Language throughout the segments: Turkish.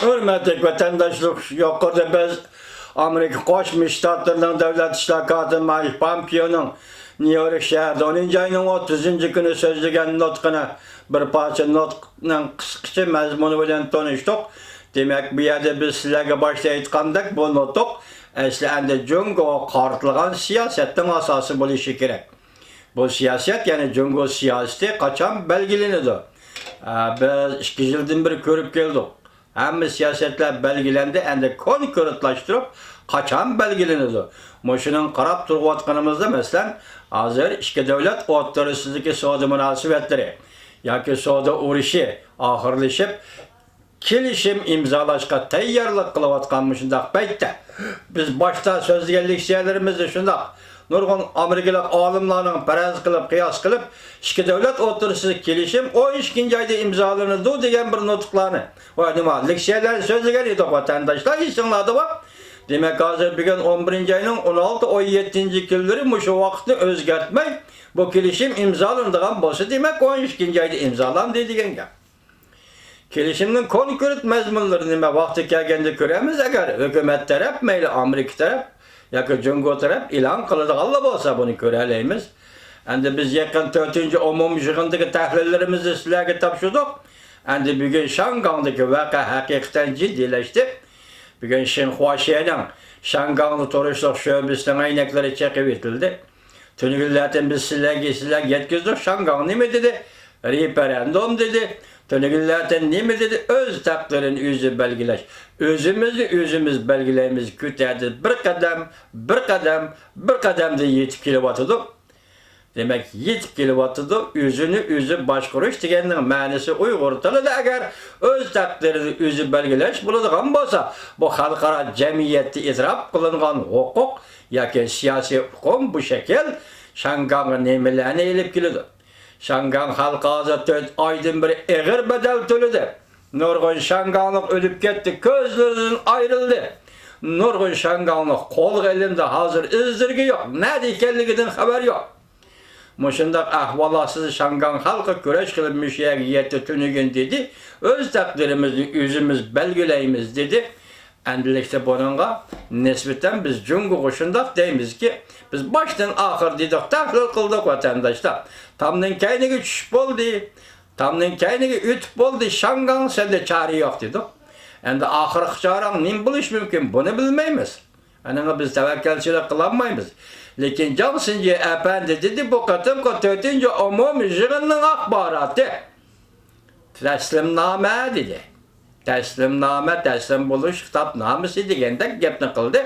Hürmetlik vatandaşlık yukarıda biz Amerika Koşmuş Ştatlarının Devlet İşlakatı Mike Pompeo'nun New York şehirde 10. ayının 30. günü sözlügen notqını bir parça notqının kısqıcı mezmunu bilen tanıştık. Demek bu yerde biz sizlerge başta aytqandak bu notq eslinde Jungo qartılgan siyasetin asası bolışı gerek. Bu siyaset yani Jungo siyaseti kaçan belgilenedi. Biz 2 yıldan beri görüp geldik. Hem siyasetler belgilendi hem de konkretlaştırıp kaçan belgilenedi. Moşunun qarab turğatqanımızda mesela hazır iki devlet oturursuzluki soğudu münasibetleri yoki soğudu urushi ahırlaşıp kelişim imzalaşqa tayyorlik qilayotganmışındaq paytda biz başta sözleganlik şeylerimizde şundaq nurg'un Amerikalik olimlarning faraz qilib qiyos qilib ikki davlat o'rtasida kelishim 12 oyda imzolanadi degan bir nutqlarni va nima leksiyalar so'zlagan edik vatandoshlar esinglarda bor. Demek hozir bugun 11 ayning 16-17 kunlari shu vaqtni o'zgartmay bu kelishim imzolanadigan bo'lsa demak 12 oyda imzolandi degan gap. Kelishimning konkret mazmunlarini nima vaqti kelganda ko'ramiz agar hukumat taraf mayli Amerika taraf yoki Jungo taraf e'lon qiladigan bo'lsa buni ko'ralaymiz. Endi biz yaqin 4-umumiy yig'indagi tahlillarimizni sizlarga topshirdik. Endi bugun Shangangdagi voqea haqiqatan jiddiylashdi. Bugün Xinhuaxia'nın Şangang'lı turistlik şöbesinden aynaklari çekip etildi. Tünügüllerden biz sizler yetkizdik. Şangang ne mi dedi? Referandum dedi. Tünügüllerden ne mi dedi? Öz takdirini özü belgileş. Özümüz belgileyimiz küterdi. Bir kadem de yetip kilovatıdı. Demek yetip kilovatıdı. Özü başkuruş degenin manisi Uygur tilida agar öz takdirini özü belgileş buladigan bolsa bu xalqaro jamiyatda e'tirof qilingan huquq yoki siyosiy hukm bu şekil Şangang'a nimalarni elib keladi. Şangang xalqi hozir 4 oydan beri eg'ir bedel to'ladi. Nurg'un Şanganglik o'lib ketdi, ko'zlaridan ayrildi. Nurg'un Şanganglik qo'l elimda hozir izdirgi yo'q, nada ekanligidan xabar yo'q. Moşundaq ahvalatsız Şangang halkı köreş qilib müşayiga yetdi tünügün dedi. Öz takdirimizni özümüz belgileyimiz dedi. Endilikte bununla nisbeten biz Jungo qo'shundaq deymiz ki biz baştan ahir dedik, tahlil qildik vatandaşlar. Tamdan kayniga tushib bo'ldi. Tamdan kayniga o'tib bo'ldi. Şangang sende çare yo'q dedik. Endi ahirgi çarang nim bo'lish mumkin buni bilmaymiz. Ana biz tavakkalchilik qilolmaymiz. Lekin Johnson efendi dedi bu katımki 4. umumiy yig'inning axboroti. Taslimnoma dedi. Taslim bo'lish kitobnomasi degandek gapni qildi.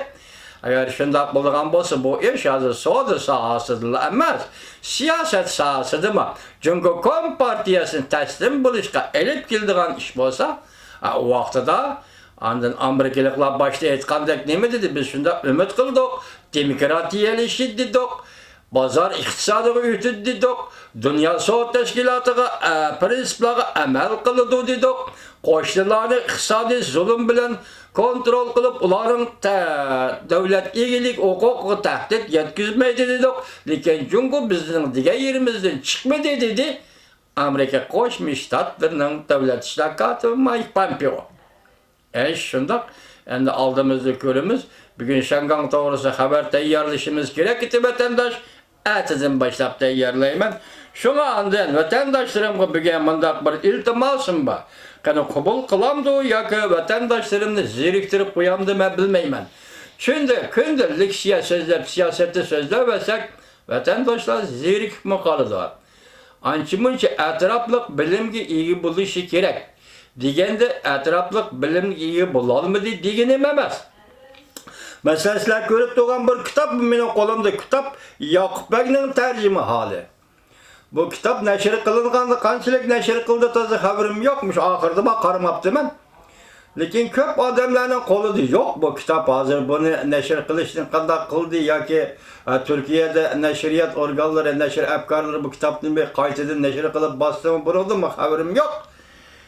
Agar shundoq bo'lgan bo'lsa bu ish hozir savdo sohasida emas, siyosat sohasidami? Jungo partiyasini taslim bo'lishga elib keladigan ish bo'lsa, u vaqtida Andın Amerikalılar başta aytgandek nima dedi? Biz shunda umid qildik. Demokratiyalashdi dedik. Bozor iqtisodiga o'tdi dedik. Dunyo sog'liq tashkilotiga prinsiplarga amal qiladi dedik. Qo'shnilarni iqtisodiy zulm bilan kontrol qilib, ularning davlat egilik huquqiga tahdid yetkazmaydi dedik. Lekin Jungo bizning degan yerimizdan chiqmadi dedi. Amerika Qo'shma Shtatlarining davlat ishloqoti Mike Pompeo. Şundak, endi aldığımızda körümüz, bugün Şangang doğrusu haber tayyorlashimiz gerek edi vatandaş, erteden başlap tayyorlayman. Şuna andın vatandaşlarımga bugün mundaq bir iltimosim bor. Qani qabul qilamdi yoki vatandaşlarımni zeriktirib qo'yamdi men bilmayman. Shunda kundalik siyosatni so'zlab olsak, vatandaşlar zerikib qoladi. Ancha-muncha atrofliq bilimga ega bo'lishi kerak. Degende etraflık bilim iyi bulalmadı degenim emas. Mesela sizler görüp doğan bir kitap benim kolumda kitap Yakup Bey'nin tercüme hali. Bu kitap neşri kılıngandı, kançılık neşri kıldı tazı haberim yokmuş. Ahırda bak karamaptım ben. Lekin köp adamların kolu da yok bu kitap hazır. Bunu neşri kılışını kadar kıldı ya ki Türkiye'de neşriyat organları, neşri efkarları bu kitapını bir kayıtıdın neşri kılıp bastığımı bulundu mu haberim yok.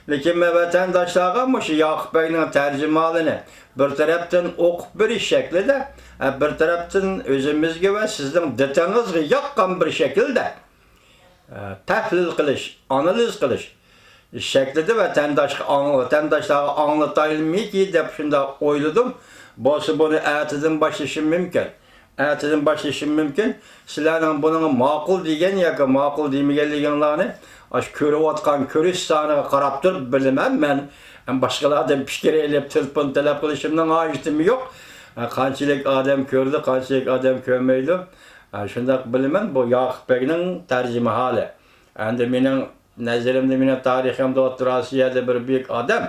Lekin ben vatandaşlarga şu Yakup Bey'nin tercümalını bir taraftan okup bir şekilde, bir taraftan özümüzge ve sizin ditinizge yakkan bir şekilde tahlil kılış, analiz kılış. şeklide vatandaşlara anlatayım ki dep şunda oyladım. Bolsa bunu erteden başlaşım mümkün. Erteden başlaşım mümkün. Sizlerden bunun makul degen ya ki makul demegenliginlerini aş körüvatkan körüş saniga qarap turib bilemem men. Başkalardan fikir elep telefon talep qilishimdan ajitim yok. Qanchalik adam ko'rdi, qanchalik adam ko'rmaydi. Shundaq bilaman bu Yoqub Bekning tarjima hali. Endi mening nazarimda, mening tariximda O'rta Rossiyada bir büyük adam.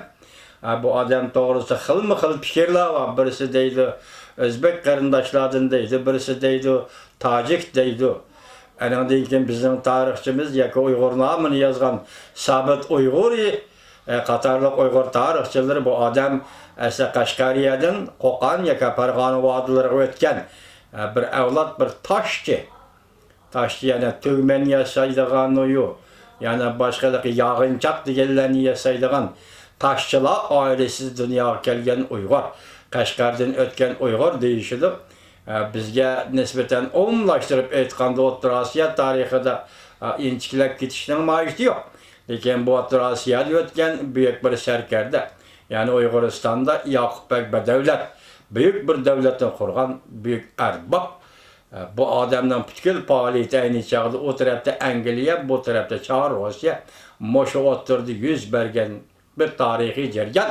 Bu adam to'g'risida xilma-xil fikrlar var. Birisi deydi Özbek qarindoshlardan deydi, birisi deydi Tojik deydi. Andan keyin bizning tarixchimiz yoki Uyg'ur nomini yozgan Sabit Uyg'uri qatorliq Uyg'ur tarixchilari bu odam Qashqariyadan Qo'qon yoki Farg'ona vodilariga o'tgan bir avlod, bir toshchi. Toshchi yana tugman yasaydigan uyu, yana boshqalar yog'inchoq deganlarni yasaydigan toshchilar oilasi dunyoga kelgan Uyg'ur. Qashqardan o'tgan Uyg'ur deyishidi. Bizga nisbatan umumlashtirib aytganda O'rta Osiyo tarixida inchiklab ketishning majidi yo'q. Lekin bu O'rta Osiyoda o'tgan buyuk bir sarkarda, ya'ni Uyg'uristonda Yoqub Bek badavlat, büyük bir davlatni qurgan büyük arbab. Bu odamdan butkul faoliyati ayni chog'da o tarafda Angliya, bu tarafda Chor Rossiya moshu o'tirdi yuz bergan bir tarixiy jaryon.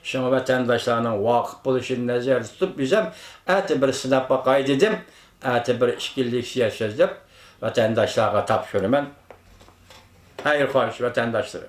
Şuna vatandaşlarının vakıf buluşunu nazarda tutup biz ham ati bir sınavga qaydedim, ati bir işkillik siyasözlep vatandaşlarga tapşırıman. Hayır hoş vatandaşlarım.